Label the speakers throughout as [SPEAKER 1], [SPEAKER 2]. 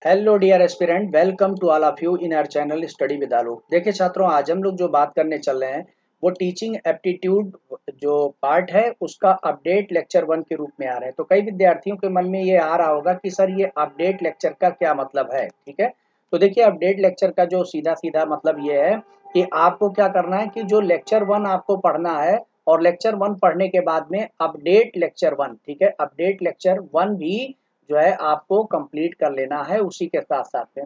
[SPEAKER 1] Hello dear aspirant, welcome to all of you in our channel study with Alok. देखिए छात्रों, आज हम लोग जो बात करने चल रहे हैं वो टीचिंग एप्टीट्यूड जो पार्ट है उसका अपडेट लेक्चर 1 के रूप में आ रहे हैं। तो कई विद्यार्थियों के मन में ये आ रहा होगा कि सर ये अपडेट लेक्चर का क्या मतलब है। ठीक है, तो देखिए अपडेट लेक्चर का जो सीधा सीधा मतलब ये है कि आपको क्या करना है कि जो लेक्चर 1 आपको पढ़ना है और लेक्चर 1 पढ़ने के बाद में अपडेट लेक्चर 1, ठीक है, अपडेट लेक्चर 1 भी जो है आपको कंप्लीट कर लेना है उसी के साथ साथ में।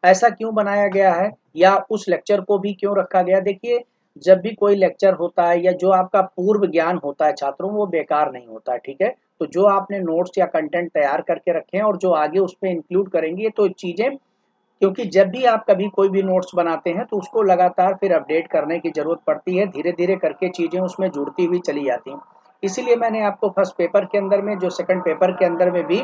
[SPEAKER 1] ऐसा क्यों बनाया गया है या उस लेक्चर को भी क्यों रखा गया? देखिए, जब भी कोई लेक्चर होता है या जो आपका पूर्व ज्ञान होता है छात्रों, वो बेकार नहीं होता है। ठीक है, तो जो आपने नोट्स या कंटेंट तैयार करके रखे हैं और जो आगे उसमें इंक्लूड करेंगे तो चीजें, क्योंकि जब भी आप कभी कोई भी नोट्स बनाते हैं तो उसको लगातार फिर अपडेट करने की ज़रूरत पड़ती है, धीरे-धीरे करके चीज़ें उसमें जुड़ती हुई चली जाती हैं। इसीलिए मैंने आपको फर्स्ट पेपर के अंदर में, जो सेकंड पेपर के अंदर में भी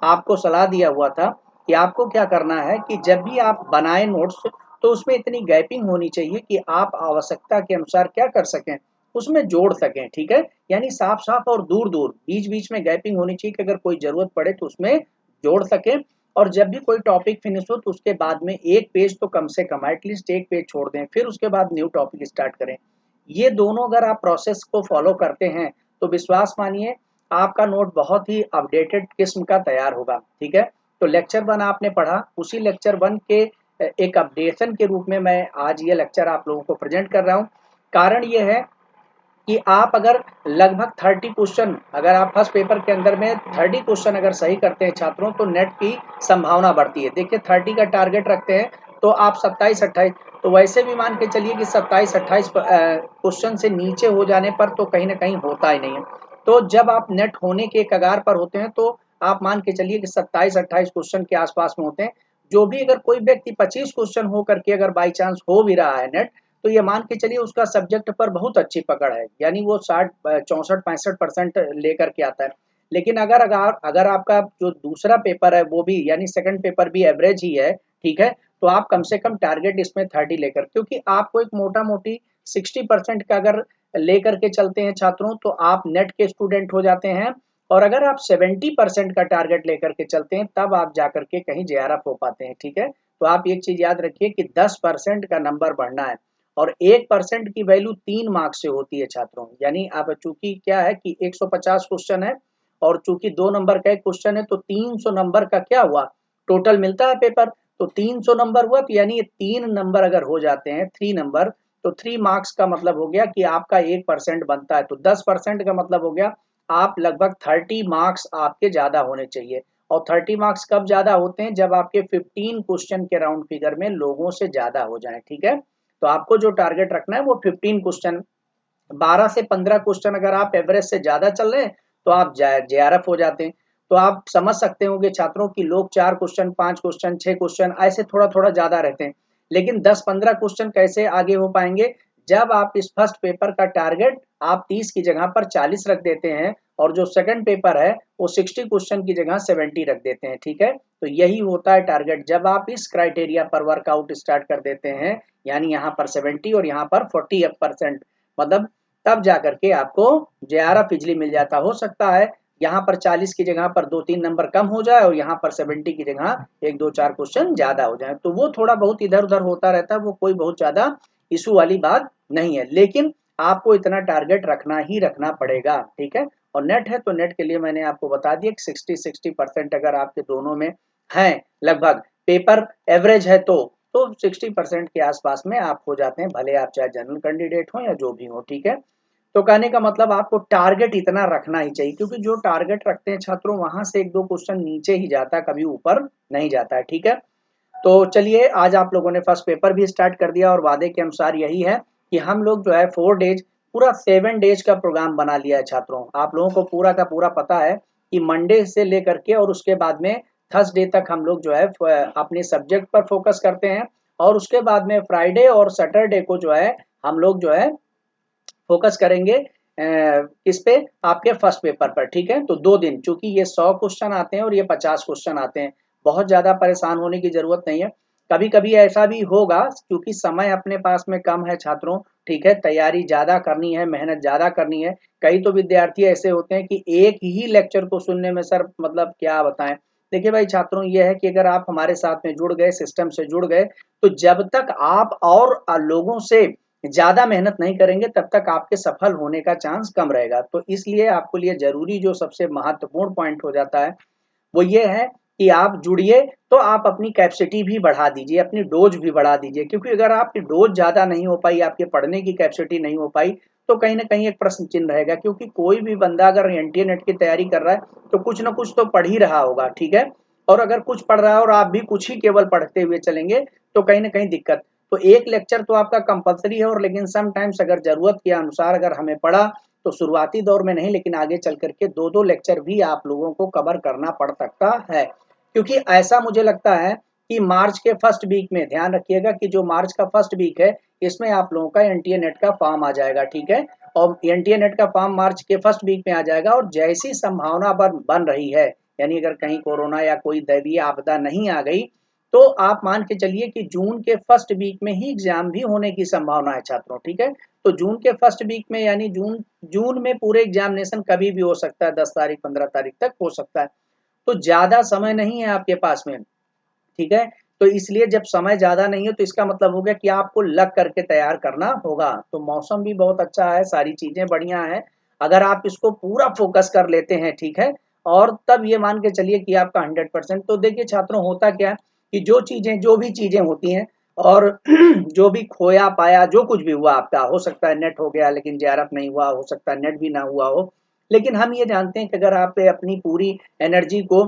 [SPEAKER 1] आपको सलाह दिया हुआ था कि आपको क्या करना है कि जब भी आप बनाएँ नोट्स तो उसमें इतनी गैपिंग होनी चाहिए कि आप आवश्यकता के अनुसार क्या कर सकें, उसमें जोड़ सकें। ठीक है? यानी साफ-साफ और दूर-दूर, बीच-बीच में गैपिंग होनी चाहिए कि अगर कोई ज़रूरत पड़े तो उसमें जोड़ सकें। और जब भी कोई टॉपिक फिनिश हो तो उसके बाद में एक पेज तो कम से कम एटलीस्ट एक पेज छोड़ दें, फिर उसके बाद न्यू टॉपिक स्टार्ट करें। ये दोनों अगर आप प्रोसेस को फॉलो करते हैं तो विश्वास मानिए आपका नोट बहुत ही अपडेटेड किस्म का तैयार होगा। ठीक है, तो लेक्चर 1 आपने पढ़ा, उसी लेक्चर 1 के एक अपडेशन के रूप में मैं आज ये लेक्चर आप लोगों को प्रेजेंट कर रहा हूँ। कारण ये है कि आप अगर लगभग 30 क्वेश्चन, अगर आप फर्स्ट पेपर के अंदर में 30 क्वेश्चन अगर सही करते हैं छात्रों तो नेट की संभावना बढ़ती है। देखिए 30 का टारगेट रखते हैं तो आप 27-28, तो वैसे भी मान के चलिए कि 27-28 क्वेश्चन से नीचे हो जाने पर तो कहीं ना कहीं होता ही नहीं है। तो जब आप नेट होने के कगार पर होते हैं तो आप मान के चलिए कि 27-28 क्वेश्चन के आसपास में होते हैं। जो भी अगर कोई व्यक्ति 25 क्वेश्चन हो करके अगर बाई चांस हो भी रहा है नेट, तो ये मान के चलिए उसका सब्जेक्ट पर बहुत अच्छी पकड़ है, यानी वो 60 64-65% लेकर के आता है। लेकिन अगर आपका जो दूसरा पेपर है वो भी यानी सेकंड पेपर भी एवरेज ही है, ठीक है, तो आप कम से कम टारगेट इसमें 30 लेकर, क्योंकि आपको एक मोटा मोटी 60% का अगर लेकर के चलते हैं छात्रों तो आप नेट के स्टूडेंट हो जाते हैं। और अगर आप 70% का टारगेट लेकर के चलते हैं तब आप जाकर के कहीं जेआरएफ हो पाते हैं। ठीक है, तो आप एक चीज याद रखिए कि 10% का नंबर बढ़ना है और 1% की वैल्यू 3 मार्क्स से होती है छात्रों। यानी अब चूंकि क्या है कि 150 क्वेश्चन है और चूंकि 2 नंबर का एक क्वेश्चन है तो 300 नंबर का क्या हुआ, टोटल मिलता है पेपर, तो 300 नंबर हुआ, तो यानी 3 नंबर अगर हो जाते हैं, 3 नंबर, तो 3 मार्क्स का मतलब हो गया कि आपका 1% बनता है, तो 10% का मतलब हो गया आप लगभग 30 मार्क्स आपके ज्यादा होने चाहिए। और 30 मार्क्स कब ज्यादा होते हैं? जब आपके 15 क्वेश्चन के राउंड फिगर में लोगों से ज्यादा हो जाए। ठीक है, तो आपको जो टारगेट रखना है वो 15 क्वेश्चन, 12 से 15 क्वेश्चन अगर आप एवरेज से ज्यादा चल रहे हैं तो आप जेआरएफ हो जाते हैं। तो आप समझ सकते होंगे छात्रों की लोग 4 क्वेश्चन, 5 क्वेश्चन, 6 क्वेश्चन ऐसे थोड़ा थोड़ा ज्यादा रहते हैं, लेकिन 10-15 क्वेश्चन कैसे आगे हो पाएंगे जब आप इस फर्स्ट पेपर का टारगेट आप 30 की जगह पर 40 रख देते हैं और जो सेकंड पेपर है वो 60 क्वेश्चन की जगह 70 रख देते हैं। ठीक है, तो यही होता है टारगेट जब आप इस क्राइटेरिया पर वर्कआउट स्टार्ट कर देते हैं, यानी यहाँ पर 70 और यहाँ पर 40%, मतलब तब जाकर के आपको जेआरएफ इजली मिल जाता। हो सकता है यहाँ पर 40 की जगह पर 2-3 नंबर कम हो जाए और यहाँ पर 70 की जगह 1-2-4 क्वेश्चन ज्यादा हो जाए, तो वो थोड़ा बहुत इधर उधर होता रहता है, वो कोई बहुत ज्यादा इशू वाली बात नहीं है। लेकिन आपको इतना टारगेट रखना ही रखना पड़ेगा। ठीक है, और नेट है तो नेट के लिए मैंने आपको बता दिया कि 60% अगर आपके दोनों में है, लगभग पेपर एवरेज है तो 60% के आसपास में आप हो जाते हैं, भले आप चाहे जनरल कैंडिडेट हो या जो भी हो। ठीक है, तो कहने का मतलब आपको टारगेट इतना रखना ही चाहिए, क्योंकि जो टारगेट रखते हैं छात्रों वहां से 1-2 क्वेश्चन नीचे ही जाता है, कभी ऊपर नहीं जाता है। ठीक है, तो चलिए आज आप लोगों ने फर्स्ट पेपर भी स्टार्ट कर दिया और वादे के अनुसार यही है कि हम लोग जो है 4 डेज, पूरा 7 डेज का प्रोग्राम बना लिया है छात्रों। आप लोगों को पूरा का पूरा पता है कि मंडे से लेकर के और उसके बाद में थर्सडे तक हम लोग जो है अपने सब्जेक्ट पर फोकस करते हैं और उसके बाद में फ्राइडे और सैटरडे को जो है हम लोग जो है फोकस करेंगे किस पे? आपके फर्स्ट पेपर पर। ठीक है, तो 2 दिन, चूंकि ये 100 क्वेश्चन आते हैं और ये 50 क्वेश्चन आते हैं, बहुत ज्यादा परेशान होने की जरूरत नहीं है। कभी कभी ऐसा भी होगा क्योंकि समय अपने पास में कम है छात्रों, ठीक है, तैयारी ज्यादा करनी है, मेहनत ज्यादा करनी है। कई तो विद्यार्थी ऐसे होते हैं कि एक ही लेक्चर को सुनने में सर मतलब क्या बताएं, देखिए भाई छात्रों, ये है कि अगर आप हमारे साथ में जुड़ गए, सिस्टम से जुड़ गए, तो जब तक आप और लोगों से ज़्यादा मेहनत नहीं करेंगे तब तक आपके सफल होने का चांस कम रहेगा। तो इसलिए आपके लिए ज़रूरी जो सबसे महत्वपूर्ण पॉइंट हो जाता है वो ये है कि आप जुड़िए, तो आप अपनी कैपेसिटी भी बढ़ा दीजिए, अपनी डोज भी बढ़ा दीजिए, क्योंकि अगर आपकी डोज ज़्यादा नहीं हो पाई, आपके पढ़ने की कैपेसिटी नहीं हो पाई, तो कहीं ना कहीं एक प्रश्न चिन्ह रहेगा। क्योंकि कोई भी बंदा अगर एनटीए नेट की तैयारी कर रहा है तो कुछ ना कुछ तो पढ़ ही रहा होगा, ठीक है। और अगर कुछ पढ़ रहा है और आप भी कुछ ही केवल पढ़ते हुए चलेंगे तो कहीं ना कहीं दिक्कत। तो एक लेक्चर तो आपका कंपलसरी है, और लेकिन समटाइम्स अगर जरूरत के अनुसार अगर हमें पढ़ा तो शुरुआती दौर में नहीं, लेकिन आगे चल करके दो दो लेक्चर भी आप लोगों को कवर करना पड़ सकता है। क्योंकि ऐसा मुझे लगता है कि मार्च के फर्स्ट वीक में, ध्यान रखिएगा कि जो मार्च का फर्स्ट वीक है इसमें आप लोगों का एनटीए नेट का फॉर्म आ जाएगा, ठीक है। और एनटीए नेट का फॉर्म मार्च के फर्स्ट वीक में आ जाएगा, और जैसी संभावना बन रही है, यानी अगर कहीं कोरोना या कोई दैवीय आपदा नहीं आ गई, तो आप मान के चलिए कि जून के फर्स्ट वीक में ही एग्जाम भी होने की संभावना है छात्रों, ठीक है। तो जून के फर्स्ट वीक में, यानी जून जून में पूरे एग्जामिनेशन कभी भी हो सकता है, 10 तारीख 15 तारीख तक हो सकता है। तो ज्यादा समय नहीं है आपके पास में, ठीक है। तो इसलिए जब समय ज्यादा नहीं है तो इसका मतलब हो गया कि आपको लग करके तैयार करना होगा। तो मौसम भी बहुत अच्छा है, सारी चीजें बढ़िया है, अगर आप इसको पूरा फोकस कर लेते हैं, ठीक है। और तब ये मान के चलिए कि आपका 100%। तो देखिए छात्रों, होता क्या है कि जो भी चीजें होती हैं, और जो भी खोया पाया, जो कुछ भी हुआ आपका, हो सकता है नेट हो गया लेकिन जेआरएफ नहीं हुआ, हो सकता है नेट भी ना हुआ हो, लेकिन हम ये जानते हैं कि अगर आप अपनी पूरी एनर्जी को,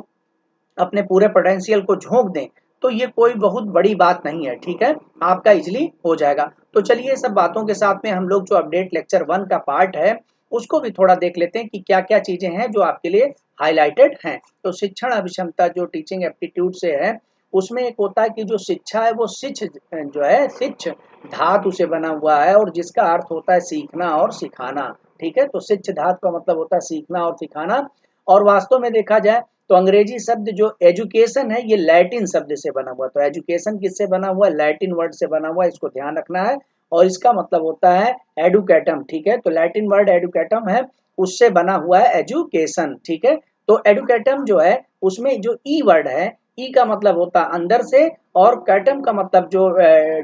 [SPEAKER 1] अपने पूरे पोटेंशियल को झोंक दें, तो ये कोई बहुत बड़ी बात नहीं है, ठीक है। आपका इजिली हो जाएगा। तो चलिए सब बातों के साथ में हम लोग जो अपडेट लेक्चर 1 का पार्ट है उसको भी थोड़ा देख लेते हैं कि क्या क्या चीजें हैं जो आपके लिए हाईलाइटेड हैं। तो शिक्षण अभिक्षमता जो टीचिंग एप्टीट्यूड से है, उसमें एक होता है कि जो शिक्षा है वो शिक्ष जो है, शिक्ष धातु से बना हुआ है, और जिसका अर्थ होता है सीखना और सिखाना, ठीक है। तो शिक्ष धातु का मतलब होता है सीखना और सिखाना। और वास्तव में देखा जाए तो अंग्रेजी शब्द जो एजुकेशन है, ये लैटिन शब्द से बना हुआ। तो एजुकेशन किससे बना हुआ? लैटिन वर्ड से बना हुआ, इसको ध्यान रखना है। और इसका मतलब होता है एडुकेटम, ठीक है। तो लैटिन वर्ड एडुकेटम है, उससे बना हुआ है एजुकेशन, ठीक है। तो एडुकेटम जो है उसमें जो ई वर्ड है, ई का मतलब होता है अंदर से, और कैटम का मतलब जो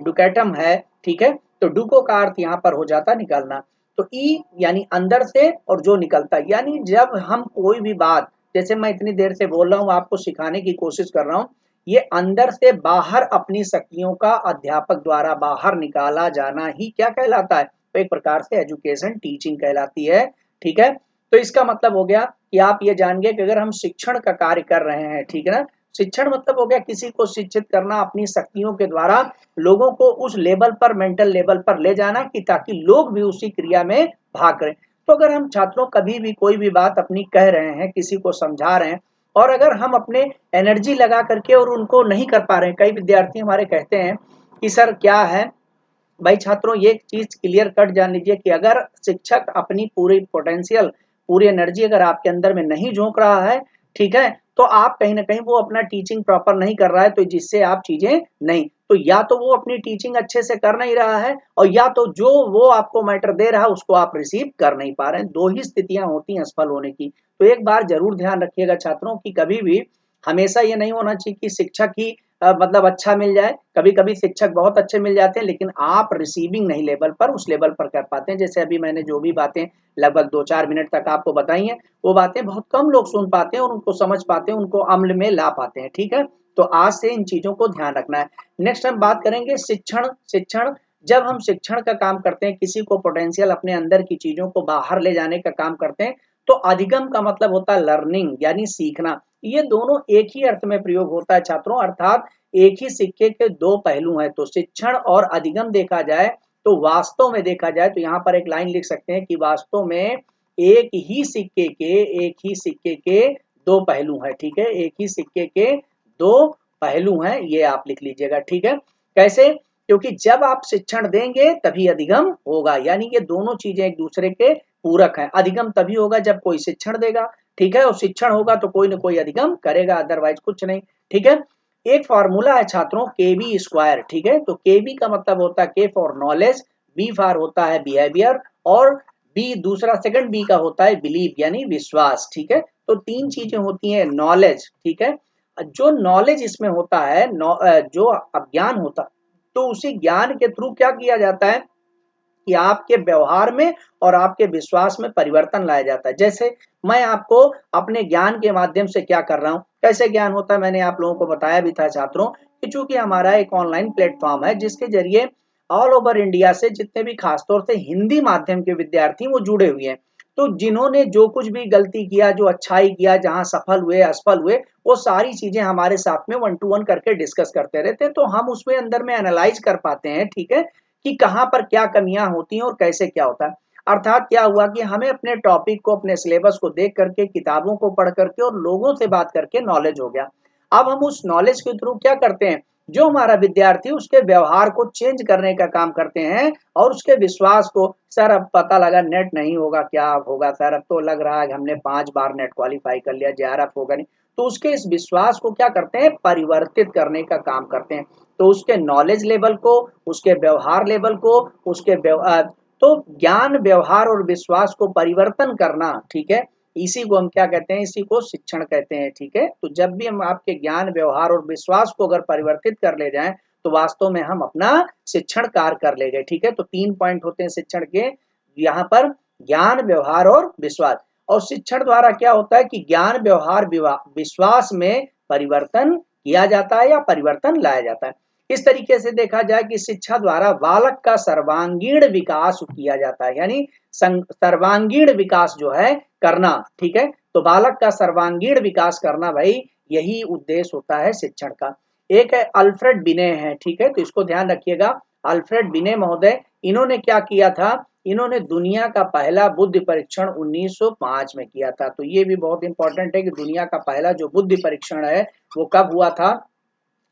[SPEAKER 1] डुकेटम है, ठीक है। तो डुको का अर्थ यहाँ पर हो जाता निकालना। तो ई यानी अंदर से, और जो निकलता है, यानी जब हम कोई भी बात, जैसे मैं इतनी देर से बोल रहा हूँ आपको सिखाने की कोशिश कर रहा हूँ, ये अंदर से बाहर अपनी शक्तियों का अध्यापक द्वारा बाहर निकाला जाना ही क्या कहलाता है? तो एक प्रकार से एजुकेशन टीचिंग कहलाती है, ठीक है। तो इसका मतलब हो गया कि आप ये जान गए कि अगर हम शिक्षण का कार्य कर रहे हैं, ठीक है ना, शिक्षण मतलब हो गया किसी को शिक्षित करना अपनी शक्तियों के द्वारा, लोगों को उस लेवल पर, मेंटल लेवल पर ले जाना कि ताकि लोग भी उसी क्रिया में भाग करें। तो अगर हम छात्रों कभी भी कोई भी बात अपनी कह रहे हैं, किसी को समझा रहे हैं, और अगर हम अपने एनर्जी लगा करके और उनको नहीं कर पा रहे हैं, कई विद्यार्थी हमारे कहते हैं कि सर क्या है भाई छात्रों, ये चीज क्लियर कट जान लीजिए कि अगर शिक्षक अपनी पूरी पोटेंशियल, पूरी एनर्जी अगर आपके अंदर में नहीं झोंक रहा है, ठीक है, तो आप कहीं ना कहीं वो अपना टीचिंग प्रॉपर नहीं कर रहा है, तो जिससे आप चीजें नहीं, तो या तो वो अपनी टीचिंग अच्छे से कर नहीं रहा है, और या तो जो वो आपको मैटर दे रहा है उसको आप रिसीव कर नहीं पा रहे हैं। दो ही स्थितियां होती हैं असफल होने की। तो एक बार जरूर ध्यान रखिएगा छात्रों कि कभी भी हमेशा ये नहीं होना चाहिए कि शिक्षक ही मतलब अच्छा मिल जाए। कभी कभी शिक्षक बहुत अच्छे मिल जाते हैं, लेकिन आप रिसीविंग नहीं लेवल पर, उस लेवल पर कर पाते हैं। जैसे अभी मैंने जो भी बातें लगभग 2-4 मिनट तक आपको बताई हैं, वो बातें बहुत कम लोग सुन पाते हैं और उनको समझ पाते हैं, उनको अमल में ला पाते हैं, ठीक है। तो आज से इन चीजों को ध्यान रखना है। नेक्स्ट हम बात करेंगे शिक्षण। शिक्षण, जब हम शिक्षण का काम करते हैं, किसी को पोटेंशियल अपने अंदर की चीजों को बाहर ले जाने का काम करते हैं, तो अधिगम का मतलब होता है लर्निंग, यानी सीखना। ये दोनों एक ही अर्थ में प्रयोग होता है छात्रों, अर्थात एक ही सिक्के के दो पहलू हैं। तो शिक्षण और अधिगम देखा जाए तो वास्तव में देखा जाए तो यहाँ पर एक लाइन लिख सकते हैं कि वास्तव में एक ही सिक्के के दो पहलू हैं, ठीक है। एक ही सिक्के के दो पहलू हैं, ये आप लिख लीजिएगा, ठीक है। कैसे? क्योंकि जब आप शिक्षण देंगे तभी अधिगम होगा, यानी ये दोनों चीजें एक दूसरे के पूरक हैं। अधिगम तभी होगा जब कोई शिक्षण देगा, ठीक है, और शिक्षण होगा तो कोई ना कोई अधिगम करेगा, अदरवाइज कुछ नहीं, ठीक है। एक फॉर्मूला है छात्रों, के बी स्क्वायर, ठीक है। तो के बी का मतलब होता है के फॉर नॉलेज, बी फॉर होता है बिहेवियर, और बी दूसरा सेकंड बी का होता है बिलीव, यानी विश्वास, ठीक है। तो तीन चीजें होती हैं, नॉलेज, ठीक है, जो नॉलेज इसमें होता है, जो अज्ञान होता, तो उसी ज्ञान के थ्रू क्या किया जाता है कि आपके व्यवहार में और आपके विश्वास में परिवर्तन लाया जाता है। जैसे मैं आपको अपने ज्ञान के माध्यम से क्या कर रहा हूं, कैसे ज्ञान होता है, मैंने आप लोगों को बताया भी था छात्रों कि चूंकि हमारा एक ऑनलाइन प्लेटफॉर्म है जिसके जरिए ऑल ओवर इंडिया से जितने भी खासतौर से हिंदी माध्यम के विद्यार्थी वो जुड़े हुए हैं, तो जिन्होंने जो कुछ भी गलती किया, जो अच्छाई किया, जहां सफल हुए असफल हुए, वो सारी चीजें हमारे साथ में 1 to 1 करके डिस्कस करते रहते हैं, तो हम उसमें अंदर में एनालाइज कर पाते हैं, ठीक है, कि कहां पर क्या कमियां होती हैं और कैसे क्या होता है। अर्थात क्या हुआ कि हमें अपने टॉपिक को, अपने सिलेबस को देख करके, किताबों को पढ़ करके और लोगों से बात करके नॉलेज हो गया। अब हम उस नॉलेज के थ्रू क्या करते हैं, जो हमारा विद्यार्थी उसके व्यवहार को चेंज करने का काम करते हैं और उसके विश्वास को, सर अब पता लगा नेट नहीं होगा, क्या होगा सर, अब तो लग रहा है हमने 5 बार नेट क्वालिफाई कर लिया, जेआरएफ होगा नहीं, तो उसके इस विश्वास को क्या करते हैं, परिवर्तित करने का काम करते हैं। तो उसके नॉलेज लेवल को, उसके व्यवहार लेवल को, उसके तो ज्ञान, व्यवहार और विश्वास को परिवर्तन करना, ठीक है, इसी को हम क्या कहते हैं, इसी को शिक्षण कहते हैं, ठीक है। तो जब भी हम आपके ज्ञान, व्यवहार और विश्वास को अगर परिवर्तित कर ले जाएं तो वास्तव में हम अपना शिक्षण कार्य कर ले गए, ठीक है। तो 3 पॉइंट होते हैं शिक्षण के यहाँ पर, ज्ञान, व्यवहार और विश्वास। और शिक्षण द्वारा क्या होता है कि ज्ञान, व्यवहार, विश्वास में परिवर्तन किया जाता है या परिवर्तन लाया जाता है। इस तरीके से देखा जाए कि शिक्षा द्वारा बालक का सर्वांगीण विकास किया जाता है, यानी सर्वांगीण विकास जो है करना, ठीक है। तो बालक का सर्वांगीण विकास करना, भाई यही उद्देश्य होता है शिक्षण का। एक है अल्फ्रेड बिने है, ठीक है, तो इसको ध्यान रखिएगा। अल्फ्रेड बिने महोदय, इन्होंने क्या किया था, इन्होंने दुनिया का पहला बुद्धि परीक्षण 1905 में किया था। तो ये भी बहुत इंपॉर्टेंट है कि दुनिया का पहला जो बुद्धि परीक्षण है वो कब हुआ था,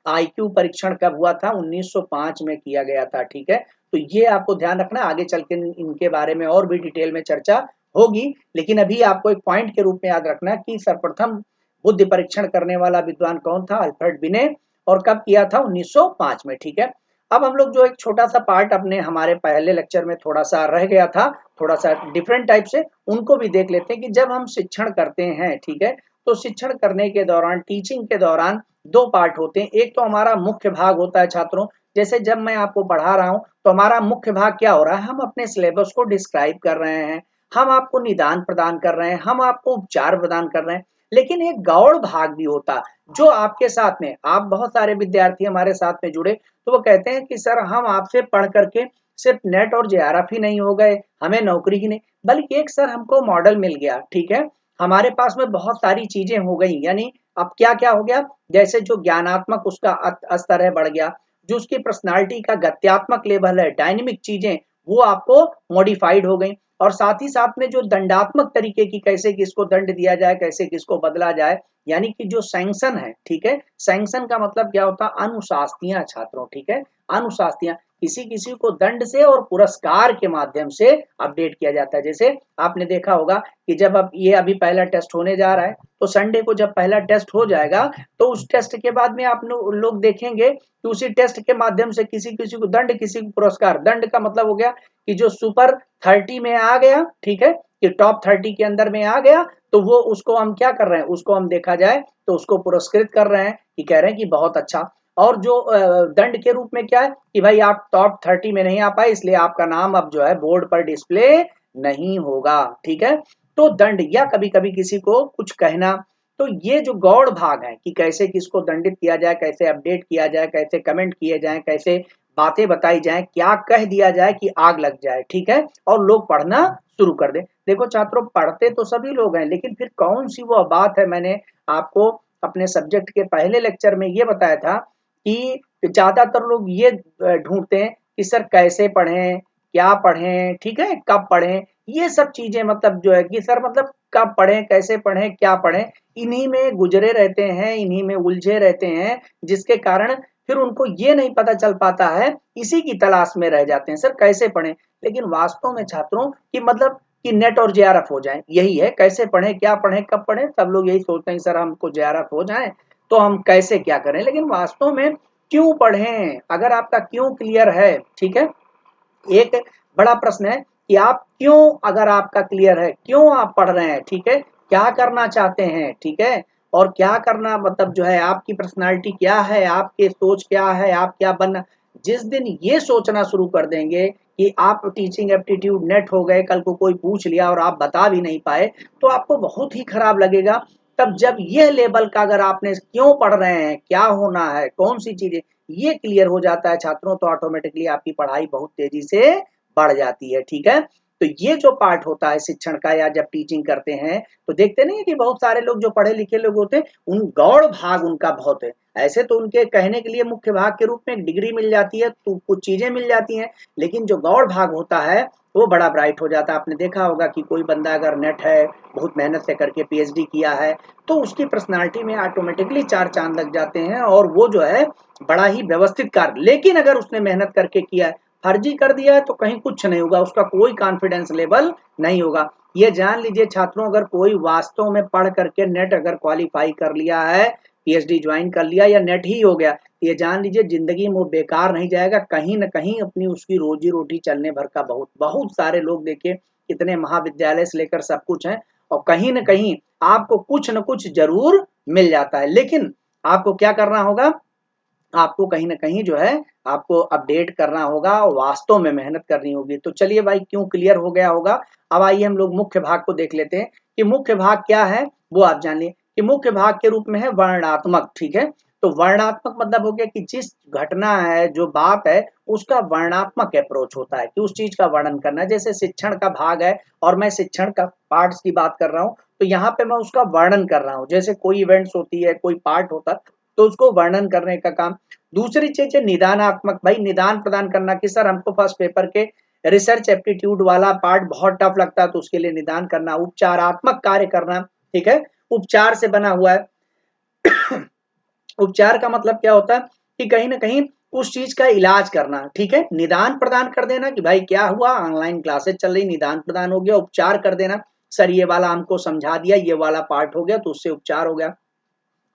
[SPEAKER 1] आईक्यू परीक्षण कब हुआ था, 1905 में किया गया था, ठीक है। तो ये आपको ध्यान रखना, आगे चल के इनके बारे में और भी डिटेल में चर्चा होगी, लेकिन अभी आपको एक पॉइंट के रूप में याद रखना कि सर्वप्रथम बुद्धि परीक्षण करने वाला विद्वान कौन था, अल्फ्रेड बिने, और कब किया था, 1905 में, ठीक है। अब हम लोग जो एक छोटा सा पार्ट अपने हमारे पहले लेक्चर में थोड़ा सा रह गया था, थोड़ा सा डिफरेंट टाइप से, उनको भी देख लेते हैं कि जब हम शिक्षण करते हैं, ठीक है, तो शिक्षण करने के दौरान, टीचिंग के दौरान 2 पार्ट होते हैं। एक तो हमारा मुख्य भाग होता है छात्रों, जैसे जब मैं आपको पढ़ा रहा हूं तो हमारा मुख्य भाग क्या हो रहा है, हम अपने सिलेबस को डिस्क्राइब कर रहे हैं, हम आपको निदान प्रदान कर रहे हैं, हम आपको उपचार प्रदान कर रहे हैं। लेकिन एक गौड़ भाग भी होता, जो आपके साथ में, आप बहुत सारे विद्यार्थी हमारे साथ में जुड़े, तो वो कहते हैं कि सर हम आपसे पढ़ करके सिर्फ नेट और जेआरएफ ही नहीं हो गए, हमें नौकरी ही नहीं, बल्कि एक सर हमको मॉडल मिल गया, ठीक है, हमारे पास में बहुत सारी चीजें हो गई, यानी अब क्या क्या हो गया, जैसे जो ज्ञानात्मक उसका स्तर है बढ़ गया, जो उसकी पर्सनालिटी का गत्यात्मक लेवल है, डायनेमिक चीजें, वो आपको मॉडिफाइड हो गई। और साथ ही साथ में जो दंडात्मक तरीके की, कैसे किसको दंड दिया जाए, कैसे किसको बदला जाए, यानी कि जो सैंक्शन है, ठीक है, सैंक्शन का मतलब क्या होता है, अनुशास्तियां छात्रों, ठीक है, अनुशास्तियां, किसी किसी को दंड से और पुरस्कार के माध्यम से अपडेट किया जाता है। जैसे आपने देखा होगा कि जब अब ये अभी पहला टेस्ट होने जा रहा है, तो संडे को जब पहला टेस्ट हो जाएगा तो उस टेस्ट के बाद में आप लोग देखेंगे कि उसी टेस्ट के माध्यम से किसी किसी को दंड, किसी को पुरस्कार। दंड का मतलब हो गया कि जो सुपर 30 में आ गया, ठीक है, कि टॉप 30 के अंदर में आ गया, तो वो उसको हम क्या कर रहे हैं, उसको हम देखा जाए तो उसको पुरस्कृत कर रहे हैं, कि कह रहे हैं कि बहुत अच्छा। और जो दंड के रूप में क्या है कि भाई आप टॉप 30 में नहीं आ पाए, इसलिए आपका नाम अब जो है बोर्ड पर डिस्प्ले नहीं होगा, ठीक है। तो दंड, या कभी कभी किसी को कुछ कहना, तो ये जो गौड़ भाग है कि कैसे किसको दंडित किया जाए, कैसे अपडेट किया जाए, कैसे कमेंट किए जाए, कैसे बातें बताई जाए, क्या कह दिया जाए कि आग लग जाए, ठीक है, और लोग पढ़ना शुरू कर दे। देखो छात्रों, पढ़ते तो सभी लोग हैं, लेकिन फिर कौन सी वो बात है, मैंने आपको अपने सब्जेक्ट के पहले लेक्चर में ये बताया था कि ज्यादातर लोग ये ढूंढते हैं कि सर कैसे पढ़ें, क्या पढ़ें, ठीक है, कब पढ़ें, ये सब चीजें, मतलब जो है कि सर मतलब कब पढ़ें, कैसे पढ़ें, क्या पढ़ें, इन्हीं में गुजरे रहते हैं, इन्हीं में उलझे रहते हैं, जिसके कारण फिर उनको ये नहीं पता चल पाता है, इसी की तलाश में रह जाते हैं, सर कैसे पढ़ें। लेकिन वास्तव में छात्रों कि मतलब कि नेट और जेआरएफ हो जाए, यही है, कैसे पढ़ें, क्या पढ़ें, कब पढ़ें, सब लोग यही सोचते हैं सर हमको जेआरएफ हो जाए तो हम कैसे क्या करें। लेकिन वास्तव में क्यों पढ़ें, अगर आपका क्यों क्लियर है, ठीक है, एक बड़ा प्रश्न है कि आप क्यों, अगर आपका क्लियर है क्यों आप पढ़ रहे हैं, ठीक है, क्या करना चाहते हैं, ठीक है, और क्या करना, मतलब जो है आपकी पर्सनालिटी क्या है, आपके सोच क्या है, आप क्या बनना, जिस दिन ये सोचना शुरू कर देंगे कि आप टीचिंग एप्टीट्यूड नेट हो गए, कल को कोई पूछ लिया और आप बता भी नहीं पाए, तो आपको बहुत ही खराब लगेगा। तब जब ये लेवल का अगर आपने क्यों पढ़ रहे हैं, क्या होना है, कौन सी चीजें, ये क्लियर हो जाता है छात्रों, तो ऑटोमेटिकली आपकी पढ़ाई बहुत तेजी से बढ़ जाती है। ठीक है, तो ये जो पार्ट होता है शिक्षण का, या जब टीचिंग करते हैं तो देखते नहीं है कि बहुत सारे लोग जो पढ़े लिखे लोग होते हैं, उन गौड़ भाग उनका बहुत है। ऐसे तो उनके कहने के लिए मुख्य भाग के रूप में एक डिग्री मिल जाती है, तो कुछ चीजें मिल जाती हैं, लेकिन जो गौड़ भाग होता है वो बड़ा ब्राइट हो जाता है। आपने देखा होगा कि कोई बंदा अगर नेट है, बहुत मेहनत से करके पीएचडी किया है, तो उसकी पर्सनालिटी में ऑटोमेटिकली चार चांद लग जाते हैं, और वो जो है बड़ा ही व्यवस्थित कार्य। लेकिन अगर उसने मेहनत करके किया है, फर्जी कर दिया है, तो कहीं कुछ नहीं होगा, उसका कोई कॉन्फिडेंस लेवल नहीं होगा। ये जान लीजिए छात्रों, अगर कोई वास्तव में पढ़ करके नेट अगर क्वालिफाई कर लिया है, पीएचडी ज्वाइन कर लिया या नेट ही हो गया, ये जान लीजिए जिंदगी में वो बेकार नहीं जाएगा, कहीं ना कहीं अपनी उसकी रोजी रोटी चलने भर का बहुत बहुत सारे लोग देखिए कितने महाविद्यालय से लेकर सब कुछ है, और कहीं ना कहीं आपको कुछ न कुछ जरूर मिल जाता है। लेकिन आपको क्या करना होगा, आपको कहीं ना कहीं जो है आपको अपडेट करना होगा, वास्तव में मेहनत करनी होगी। तो चलिए भाई, क्यों क्लियर हो गया होगा। अब आइए हम लोग मुख्य भाग को देख लेते हैं कि मुख्य भाग क्या है, वो आप जान लिए कि मुख्य भाग के रूप में है वर्णनात्मक। ठीक है, तो वर्णनात्मक मतलब हो गया कि जिस घटना है, जो बात है, उसका वर्णनात्मक अप्रोच होता है कि उस चीज का वर्णन करना। जैसे शिक्षण का भाग है और मैं शिक्षण का पार्ट्स की बात कर रहा हूँ, तो यहाँ पे मैं उसका वर्णन कर रहा हूँ। जैसे कोई इवेंट्स होती है, कोई पार्ट होता है, तो उसको वर्णन करने का काम। दूसरी चीज है निदानात्मक, भाई निदान प्रदान करना कि सर हमको फर्स्ट पेपर के रिसर्च एप्टीट्यूड वाला पार्ट बहुत टफ लगता है, तो उसके लिए निदान करना। उपचारात्मक कार्य करना, ठीक है, उपचार से बना हुआ है। उपचार का मतलब क्या होता है कि कहीं ना कहीं उस चीज का इलाज करना। ठीक है, निदान प्रदान कर देना कि भाई क्या हुआ, ऑनलाइन क्लासेस चल रही, निदान प्रदान हो गया। उपचार कर देना, सर ये वाला हमको समझा दिया, ये वाला पार्ट हो गया, तो उससे उपचार हो गया।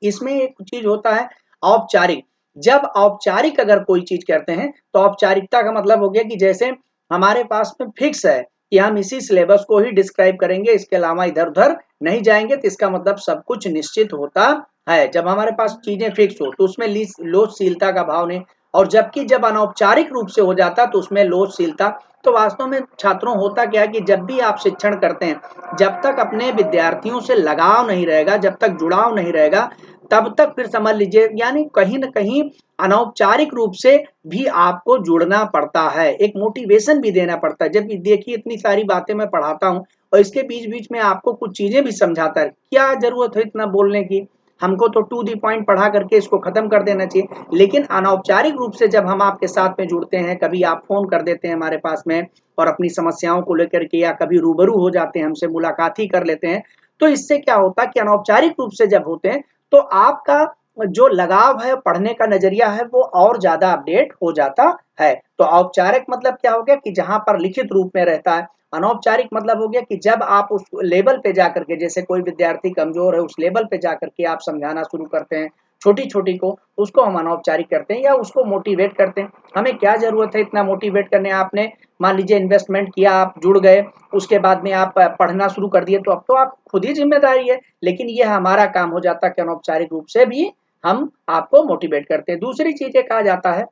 [SPEAKER 1] इसमें एक चीज होता है औपचारिक। जब औपचारिक अगर कोई चीज करते हैं, तो औपचारिकता का मतलब हो गया कि जैसे हमारे पास में फिक्स है कि हम इसी सिलेबस को ही डिस्क्राइब करेंगे, इसके अलावा इधर उधर नहीं जाएंगे, तो इसका मतलब सब कुछ निश्चित होता है। जब हमारे पास चीजें फिक्स हो तो उसमें लोचशीलता का भाव नहीं, और जबकि जब अनौपचारिक रूप से हो जाता तो उसमें लोचशीलता। तो वास्तव में छात्रों होता क्या है कि जब भी आप शिक्षण करते हैं, जब तक अपने विद्यार्थियों से लगाव नहीं रहेगा, जब तक जुड़ाव नहीं रहेगा, तब तक फिर समझ लीजिए यानी कहीं ना कहीं अनौपचारिक रूप से भी आपको जुड़ना पड़ता है, एक मोटिवेशन भी देना पड़ता है। जब देखिए इतनी सारी बातें मैं पढ़ाता हूँ और इसके बीच बीच में आपको कुछ चीजें भी समझाता है, क्या जरूरत है इतना बोलने की, हमको तो टू दी पॉइंट पढ़ा करके इसको खत्म कर देना चाहिए। लेकिन अनौपचारिक रूप से जब हम आपके साथ में जुड़ते हैं, कभी आप फोन कर देते हैं हमारे पास में और अपनी समस्याओं को लेकर के, या कभी रूबरू हो जाते हैं, हमसे मुलाकात ही कर लेते हैं, तो इससे क्या होता है कि अनौपचारिक रूप से जब होते हैं, तो आपका जो लगाव है, पढ़ने का नजरिया है, वो और ज्यादा अपडेट हो जाता है। तो औपचारिक मतलब क्या हो गया कि जहां पर लिखित रूप में रहता है। अनौपचारिक मतलब हो गया कि जब आप उस लेवल पे जाकर के, जैसे कोई विद्यार्थी कमजोर है, उस लेवल पे जाकर के आप समझाना शुरू करते हैं छोटी छोटी को, उसको हम अनौपचारिक करते हैं या उसको मोटिवेट करते हैं। हमें क्या जरूरत है इतना मोटिवेट करने, आपने मान लीजिए इन्वेस्टमेंट किया, आप जुड़ गए, उसके बाद में आप पढ़ना शुरू कर दिए, तो अब तो आप खुद ही जिम्मेदारी है। लेकिन ये हमारा काम हो जाता है कि अनौपचारिक रूप से भी हम आपको मोटिवेट करते हैं। दूसरी चीजें कहा जाता है,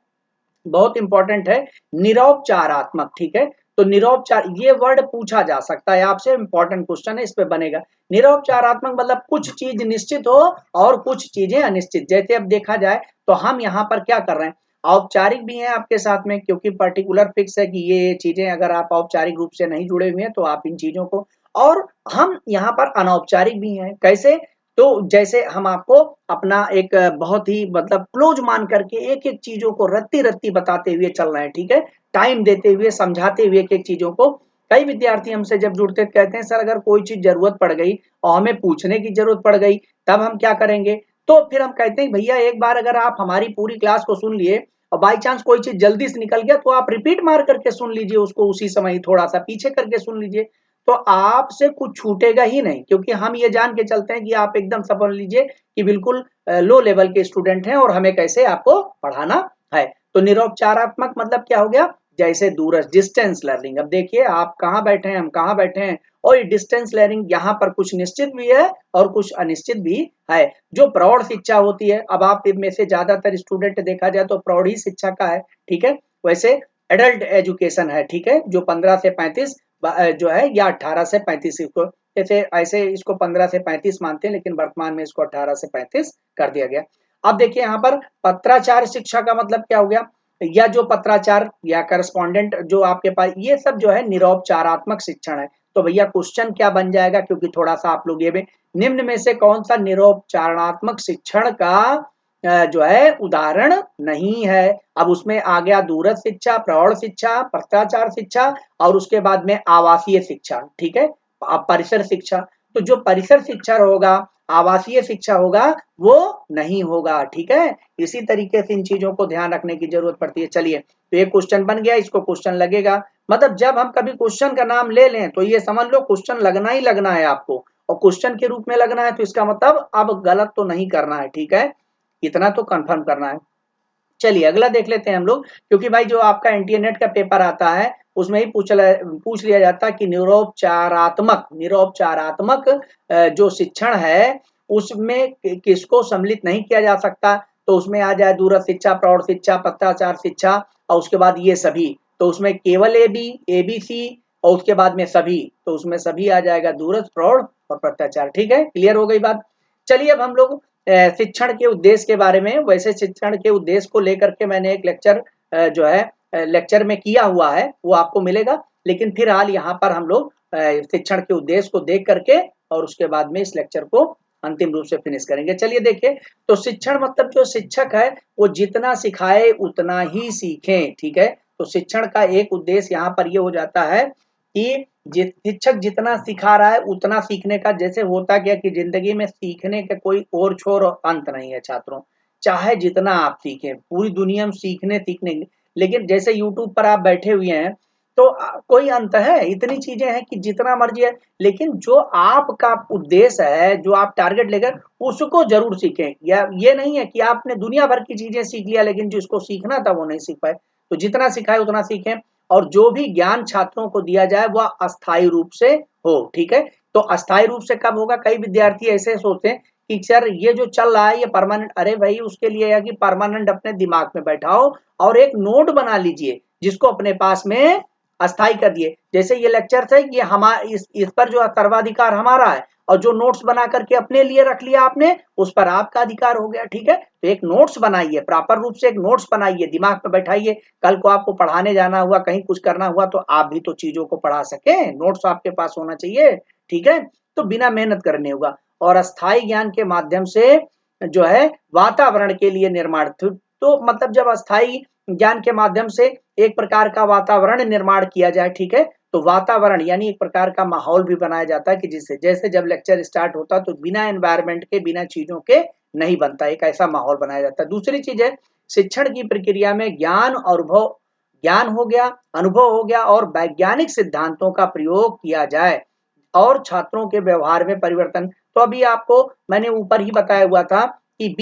[SPEAKER 1] बहुत इंपॉर्टेंट है, निरौपचारात्मक। ठीक है, तो निरौपचार ये वर्ड पूछा जा सकता है आपसे, इंपॉर्टेंट क्वेश्चन है, इस पे बनेगा। निरौपचारात्मक मतलब कुछ चीज निश्चित हो और कुछ चीजें अनिश्चित। जैसे अब देखा जाए तो हम यहाँ पर क्या कर रहे हैं, औपचारिक भी हैं आपके साथ में, क्योंकि पर्टिकुलर फिक्स है कि ये चीजें अगर आप औपचारिक रूप से नहीं जुड़े हुए हैं तो आप इन चीजों को, और हम यहाँ पर अनौपचारिक भी हैं। कैसे, तो जैसे हम आपको अपना एक बहुत ही मतलब क्लोज मान करके एक एक चीजों को रत्ती रत्ती बताते हुए चल रहे हैं। ठीक है, टाइम देते हुए, समझाते हुए एक एक चीजों को। कई विद्यार्थी हमसे जब जुड़ते कहते हैं सर अगर कोई चीज जरूरत पड़ गई और हमें पूछने की जरूरत पड़ गई, तब हम क्या करेंगे। तो फिर हम कहते हैं भैया एक बार अगर आप हमारी पूरी क्लास को सुन लिए और बाई चांस कोई चीज जल्दी से निकल गया, तो आप रिपीट मार करके सुन लीजिए उसको, उसी समय थोड़ा सा पीछे करके सुन लीजिए, तो आपसे कुछ छूटेगा ही नहीं। क्योंकि हम ये जान के चलते हैं कि आप एकदम समझ लीजिए कि बिल्कुल लो लेवल के स्टूडेंट हैं और हमें कैसे आपको पढ़ाना है। तो निरौपचारात्मक मतलब क्या हो गया, जैसे दूरस्थ डिस्टेंस लर्निंग। अब देखिए आप कहाँ बैठे हैं, हम कहाँ बैठे हैं, और डिस्टेंस लर्निंग यहाँ पर कुछ निश्चित भी है और कुछ अनिश्चित भी है। जो प्रौढ़ शिक्षा होती है, अब आप में से ज्यादातर स्टूडेंट देखा जाए तो प्रौढ़ ही शिक्षा का है, ठीक है। वैसे एडल्ट एजुकेशन है, ठीक है, जो 15 से 35 जो है, या 18 से 35, इसको जैसे ऐसे इसको 15 से 35 मानते हैं, लेकिन वर्तमान में इसको 18 से 35 कर दिया गया। अब देखिए यहाँ पर पत्राचार शिक्षा का मतलब क्या हो गया, या जो पत्राचार या करस्पॉन्डेंट जो आपके पास, ये सब जो है निरौपचारात्मक शिक्षण है। तो भैया क्वेश्चन क्या बन जाएगा, क्योंकि थोड़ा सा आप लोग ये भी, निम्न में से कौन सा निरौपचारात्मक शिक्षण का जो है उदाहरण नहीं है। अब उसमें आ गया दूरस्थ शिक्षा, प्रौढ़ शिक्षा, पत्राचार शिक्षा और उसके बाद में आवासीय शिक्षा, ठीक है, परिसर शिक्षा। तो जो परिसर शिक्षा होगा, आवासीय शिक्षा होगा, वो नहीं होगा, ठीक है। इसी तरीके से इन चीजों को ध्यान रखने की जरूरत पड़ती है। चलिए, तो ये क्वेश्चन बन गया, इसको क्वेश्चन लगेगा, मतलब जब हम कभी क्वेश्चन का नाम ले लें तो ये समझ लो क्वेश्चन लगना ही लगना है आपको, और क्वेश्चन के रूप में लगना है, तो इसका मतलब अब गलत तो नहीं करना है, ठीक है, इतना तो कंफर्म करना है। चलिए अगला देख लेते हैं हम लोग, क्योंकि भाई जो आपका इंटरनेट का पेपर आता है उसमें ही पूछ लिया जाता है कि निरौपचारात्मक जो शिक्षण है उसमें किसको सम्मिलित नहीं किया जा सकता। तो उसमें आ जाए दूरस्थ शिक्षा, प्रौढ़ शिक्षा, पत्राचार शिक्षा और उसके बाद ये सभी, तो उसमें केवल एबीसी और उसके बाद में सभी, तो उसमें सभी आ जाएगा, दूरस्थ, प्रौढ़ और पत्राचार, ठीक है, क्लियर हो गई बात। चलिए अब हम लोग शिक्षण के उद्देश्य के बारे में, वैसे शिक्षण के उद्देश्य को लेकर के मैंने एक लेक्चर जो है लेक्चर में किया हुआ है, वो आपको मिलेगा, लेकिन फिलहाल यहाँ पर हम लोग शिक्षण के उद्देश्य को देख करके और उसके बाद में इस लेक्चर को अंतिम रूप से फिनिश करेंगे। चलिए देखिए, तो शिक्षण मतलब जो शिक्षक है वो जितना सिखाए उतना ही सीखे, ठीक है। तो शिक्षण का एक उद्देश्य यहाँ पर ये हो जाता है कि शिक्षक जितना सिखा रहा है उतना सीखने का, जैसे होता क्या कि जिंदगी में सीखने का कोई और छोर और अंत नहीं है छात्रों, चाहे जितना आप सीखें, पूरी दुनिया में सीखने, लेकिन जैसे यूट्यूब पर आप बैठे हुए हैं तो कोई अंत है, इतनी चीजें हैं कि जितना मर्जी है, लेकिन जो आपका उद्देश्य है, जो आप टारगेट लेकर, उसको जरूर सीखें। या ये नहीं है कि आपने दुनिया भर की चीजें सीख लिया लेकिन जिसको सीखना था वो नहीं सीख पाए। तो जितना सिखाए उतना सीखें, और जो भी ज्ञान छात्रों को दिया जाए वह अस्थायी रूप से हो, ठीक है। तो अस्थायी रूप से कब होगा, कई विद्यार्थी ऐसे सोचते हैं कि सर ये जो चल रहा है ये परमानेंट, अरे भाई उसके लिए है कि परमानेंट अपने दिमाग में बैठाओ और एक नोट बना लीजिए जिसको अपने पास में अस्थायी कर दिए। जैसे ये लेक्चर थे, ये हमारा इस पर जो सर्वाधिकार हमारा है, और जो नोट्स बना करके अपने लिए रख लिया आपने, उस पर आपका अधिकार हो गया, ठीक है। तो एक नोट्स बनाइए, प्रॉपर रूप से एक नोट्स बनाइए, दिमाग में बैठाइए, कल को आपको पढ़ाने जाना हुआ, कहीं कुछ करना हुआ तो आप भी तो चीजों को पढ़ा सके, नोट्स आपके पास होना चाहिए, ठीक है। तो बिना मेहनत करने होगा, और अस्थायी ज्ञान के माध्यम से जो है वातावरण के लिए निर्माण, तो मतलब जब अस्थायी ज्ञान के माध्यम से एक प्रकार का वातावरण निर्माण किया जाए, ठीक है, तो वातावरण यानी एक प्रकार का माहौल भी बनाया जाता है कि जिससे, जैसे जब लेक्चर स्टार्ट होता तो बिना एनवायरनमेंट के, बिना चीजों के नहीं बनता, एक ऐसा माहौल बनाया जाता है। दूसरी चीज है, शिक्षण की प्रक्रिया में ज्ञान हो गया, अनुभव हो गया और वैज्ञानिक सिद्धांतों का प्रयोग किया जाए और छात्रों के व्यवहार में परिवर्तन। तो अभी आपको मैंने ऊपर ही बताया हुआ था कि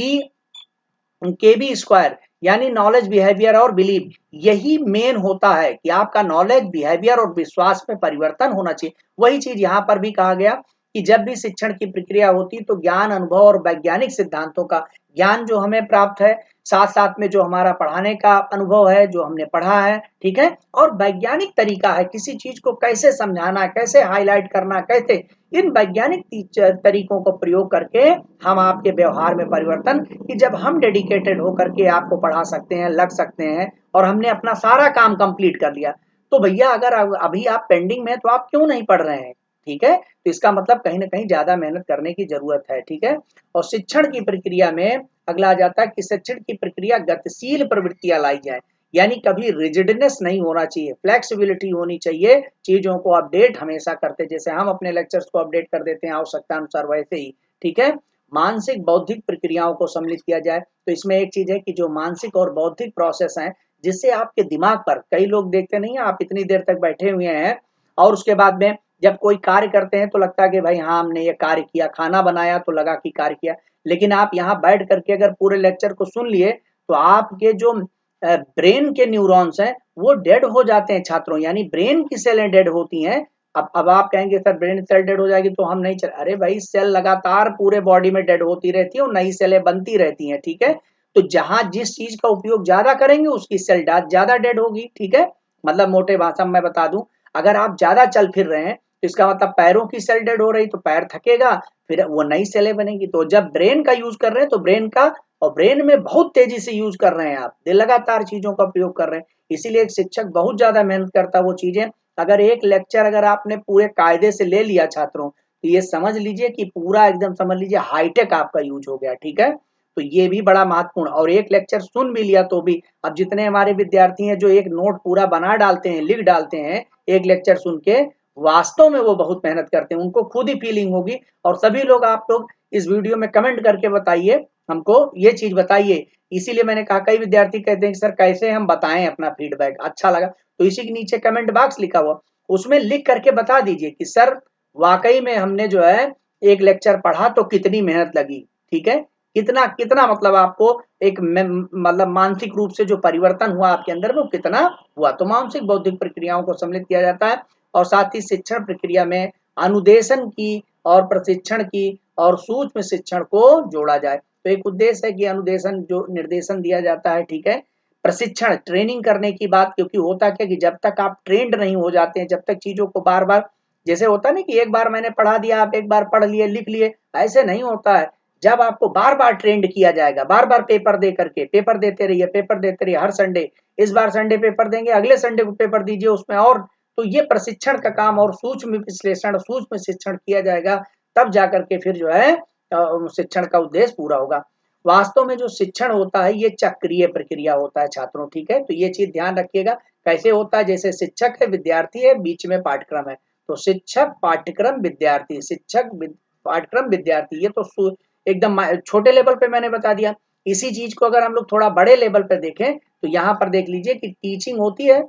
[SPEAKER 1] KB² यानी नॉलेज, बिहेवियर और बिलीव, यही मेन होता है कि आपका नॉलेज, बिहेवियर और विश्वास में परिवर्तन होना चाहिए। वही चीज यहाँ पर भी कहा गया कि जब भी शिक्षण की प्रक्रिया होती तो ज्ञान, अनुभव और वैज्ञानिक सिद्धांतों का, ज्ञान जो हमें प्राप्त है, साथ साथ में जो हमारा पढ़ाने का अनुभव है, जो हमने पढ़ा है, ठीक है, और वैज्ञानिक तरीका है किसी चीज को कैसे समझाना, कैसे हाईलाइट करना, कैसे, इन वैज्ञानिक तरीकों को प्रयोग करके हम आपके व्यवहार में परिवर्तन, कि जब हम डेडिकेटेड होकर के आपको पढ़ा सकते हैं, लग सकते हैं और हमने अपना सारा काम कंप्लीट कर लिया, तो भैया अगर अभी आप पेंडिंग में तो आप क्यों नहीं पढ़ रहे हैं, ठीक है। तो इसका मतलब कहीं ना कहीं ज्यादा मेहनत करने की जरूरत है, ठीक है। और शिक्षण की प्रक्रिया में अगला आ जाता है कि शिक्षण की प्रक्रिया गतिशील प्रवृत्तियां लाई जाए, यानी कभी रिजिडनेस नहीं होना चाहिए, फ्लेक्सिबिलिटी होनी चाहिए, चीजों को अपडेट हमेशा करते, जैसे हम अपने लेक्चर्स को अपडेट कर देते हैं आवश्यकता अनुसार, वैसे ही, ठीक है। मानसिक बौद्धिक प्रक्रियाओं को सम्मिलित किया जाए, तो इसमें एक चीज है कि जो मानसिक और बौद्धिक प्रोसेस हैं, जिससे आपके दिमाग पर, कई लोग देखते नहीं है, आप इतनी देर तक बैठे हुए हैं और उसके बाद में जब कोई कार्य करते हैं तो लगता है कि भाई हाँ हमने ये कार्य किया, खाना बनाया तो लगा कि कार्य किया, लेकिन आप यहाँ बैठ करके अगर पूरे लेक्चर को सुन लिए तो आपके जो ब्रेन के न्यूरॉन्स हैं वो डेड हो जाते हैं छात्रों, यानी ब्रेन की सेलें डेड होती हैं, अब आप कहेंगे सर ब्रेन सेल डेड हो जाएगी तो हम नहीं चल, अरे भाई सेल लगातार पूरे बॉडी में डेड होती रहती है और नई सेलें बनती रहती हैं, ठीक है। तो जहां जिस चीज का उपयोग ज्यादा करेंगे उसकी सेल ज्यादा डेड होगी, ठीक है। मतलब मोटे भाषा में मैं बता दूं, अगर आप ज्यादा चल फिर रहे हैं तो इसका मतलब पैरों की सेल डेड हो रही तो पैर थकेगा, फिर वो नई सेलें बनेगी। तो जब ब्रेन का यूज कर रहे हैं तो ब्रेन का, और ब्रेन में बहुत तेजी से यूज कर रहे हैं आप, लगातार चीजों का प्रयोग कर रहे हैं, इसीलिए एक शिक्षक बहुत ज्यादा मेहनत करता है वो चीजें। अगर एक लेक्चर अगर आपने पूरे कायदे से ले लिया छात्रों, तो ये समझ लीजिए कि पूरा एकदम समझ लीजिए हाईटेक आपका यूज हो गया, ठीक है। तो ये भी बड़ा महत्वपूर्ण, और एक लेक्चर सुन भी लिया तो भी, अब जितने हमारे विद्यार्थी हैं जो एक नोट पूरा बना डालते हैं, लिख डालते हैं एक लेक्चर सुन के, वास्तव में वो बहुत मेहनत करते हैं, उनको खुद ही फीलिंग होगी। और सभी लोग, आप लोग इस वीडियो में कमेंट करके बताइए, हमको ये चीज बताइए। इसीलिए मैंने कहा, कई विद्यार्थी कहते हैं कि सर कैसे हम बताएं अपना फीडबैक, अच्छा लगा तो इसी के नीचे कमेंट बॉक्स लिखा हुआ, उसमें लिख करके बता दीजिए कि सर वाकई में हमने जो है एक लेक्चर पढ़ा तो कितनी मेहनत लगी, ठीक है, कितना कितना मतलब आपको एक मतलब मानसिक रूप से जो परिवर्तन हुआ आपके अंदर में वो कितना हुआ। तो मानसिक बौद्धिक प्रक्रियाओं को सम्मिलित किया जाता है, और साथ ही शिक्षण प्रक्रिया में अनुदेशन की और प्रशिक्षण की और सूक्ष्म शिक्षण को जोड़ा जाए। तो एक उद्देश्य है कि अनुदेशन जो निर्देशन दिया जाता है, ठीक है, प्रशिक्षण ट्रेनिंग करने की बात, क्योंकि होता क्या कि जब तक आप ट्रेंड नहीं हो जाते हैं, जब तक चीजों को बार बार, जैसे होता है ना कि एक बार मैंने पढ़ा दिया आप एक बार पढ़ लिए लिख लिए, ऐसे नहीं होता है। जब आपको बार बार ट्रेंड किया जाएगा, बार बार पेपर दे करके, पेपर देते रहिए, पेपर देते रहिए हर संडे, इस बार संडे पेपर देंगे, अगले संडे को पेपर दीजिए उसमें, और तो ये प्रशिक्षण का काम और सूक्ष्म विश्लेषण सूक्ष्म शिक्षण किया जाएगा, तब जाकर के फिर जो है शिक्षण का उद्देश्य पूरा होगा। वास्तव में जो शिक्षण होता है ये चक्रीय प्रक्रिया होता है छात्रों, ठीक है। तो ये चीज ध्यान रखिएगा कैसे होता है, जैसे शिक्षक है, विद्यार्थी है, बीच में पाठ्यक्रम है, तो शिक्षक पाठ्यक्रम विद्यार्थी, शिक्षक पाठ्यक्रम विद्यार्थी, ये तो एकदम छोटे लेवल पे मैंने बता दिया। इसी चीज को अगर हम लोग थोड़ा बड़े लेवल पे देखें तो यहाँ पर देख लीजिए कि टीचिंग होती है,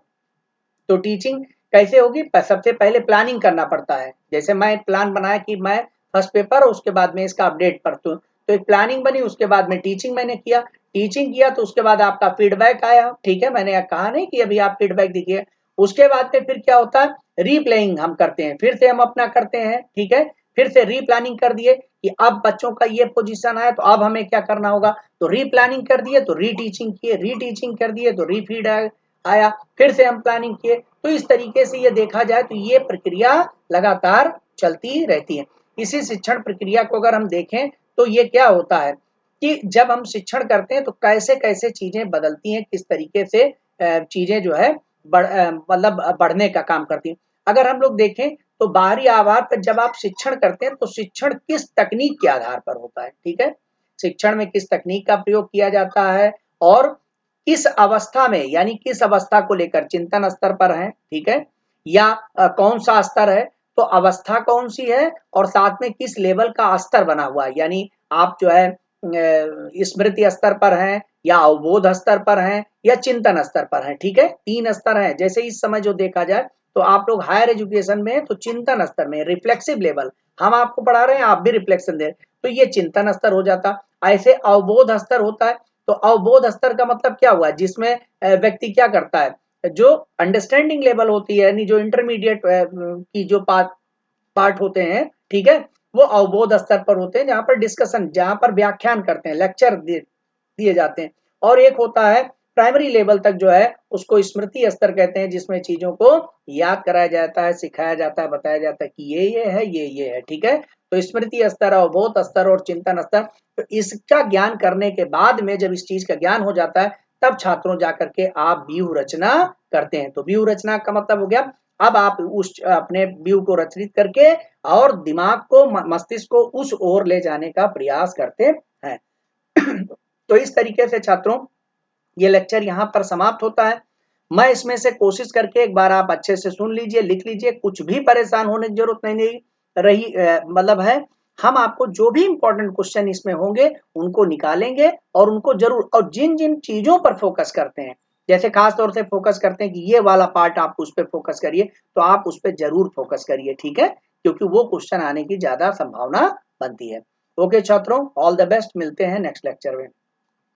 [SPEAKER 1] तो टीचिंग कैसे होगी, सबसे पहले प्लानिंग करना पड़ता है। जैसे मैं प्लान बनाया कि मैं फर्स्ट पेपर उसके बाद में इसका अपडेट पढ़ता, तो एक प्लानिंग बनी, उसके बाद में टीचिंग मैंने किया, टीचिंग किया तो उसके बाद आपका फीडबैक आया, ठीक है, मैंने कहा नहीं कि अभी आप फीडबैक दीजिए। उसके बाद में फिर क्या होता है, रीप्लेइंग हम करते हैं, फिर से हम अपना करते हैं, ठीक है, फिर से रीप्लानिंग कर दिए कि अब बच्चों का ये पोजीशन आया तो अब हमें क्या करना होगा, तो रीप्लानिंग कर दिए, तो रीटीचिंग किए, रीटीचिंग कर दिए तो रीफीड आया, फिर से हम प्लानिंग किए। तो इस तरीके से ये देखा जाए तो ये प्रक्रिया लगातार चलती रहती है। इसी शिक्षण प्रक्रिया को अगर हम देखें तो ये क्या होता है कि जब हम शिक्षण करते हैं तो कैसे कैसे चीजें बदलती हैं, किस तरीके से चीजें जो है मतलब बढ़ने का काम करती हैं। अगर हम लोग देखें तो बाहरी आधार पर जब आप शिक्षण करते हैं तो शिक्षण किस तकनीक के आधार पर होता है, ठीक है, शिक्षण में किस तकनीक का प्रयोग किया जाता है और किस अवस्था में, यानी किस अवस्था को लेकर, चिंतन स्तर पर है, ठीक है, या कौन सा स्तर है, तो अवस्था कौन सी है और साथ में किस लेवल का स्तर बना हुआ है, यानी आप जो है स्मृति स्तर पर हैं या अवबोध स्तर पर हैं या चिंतन स्तर पर हैं, ठीक है, तीन स्तर हैं। जैसे इस समय जो देखा जाए तो आप लोग हायर एजुकेशन में तो चिंतन स्तर में, रिफ्लेक्सिव लेवल, हम आपको पढ़ा रहे हैं आप भी रिफ्लेक्शन दे रहे, तो ये चिंतन स्तर हो जाता। ऐसे अवबोध स्तर होता है, तो अवबोध स्तर का मतलब क्या हुआ, जिसमें व्यक्ति क्या करता है, जो अंडरस्टैंडिंग लेवल होती है, यानी जो इंटरमीडिएट की जो पार्ट होते हैं, ठीक है, वो अवबोध स्तर पर होते हैं, जहां पर डिस्कशन, जहां पर व्याख्यान करते हैं, लेक्चर दिए जाते हैं। और एक होता है प्राइमरी लेवल तक जो है उसको स्मृति स्तर कहते हैं, जिसमें चीजों को याद कराया जाता है, सिखाया जाता है, बताया जाता है कि ये है, ये है, ठीक है। तो स्मृति स्तर, अवबोध स्तर और चिंतन स्तर, तो इसका ज्ञान करने के बाद में जब इस चीज का ज्ञान हो जाता है तब छात्रों जाकर के आप व्यूह रचना करते हैं। तो व्यूह रचना का मतलब हो गया, अब आप उस अपने व्यू को रचित करके और दिमाग को, मस्तिष्क को उस ओर ले जाने का प्रयास करते हैं। तो इस तरीके से छात्रों ये लेक्चर यहाँ पर समाप्त होता है। मैं इसमें से कोशिश करके, एक बार आप अच्छे से सुन लीजिए, लिख लीजिए, कुछ भी परेशान होने की जरूरत नहीं रही, मतलब है हम आपको जो भी इंपॉर्टेंट क्वेश्चन इसमें होंगे उनको निकालेंगे और उनको जरूर, और जिन जिन चीजों पर फोकस करते हैं, जैसे खास तौर से फोकस करते हैं कि ये वाला पार्ट आप उस पर फोकस करिए, तो आप उस पर जरूर फोकस करिए, ठीक है, क्योंकि वो क्वेश्चन आने की ज्यादा संभावना बनती है। ओके छात्रों, ऑल द बेस्ट, मिलते हैं नेक्स्ट लेक्चर में।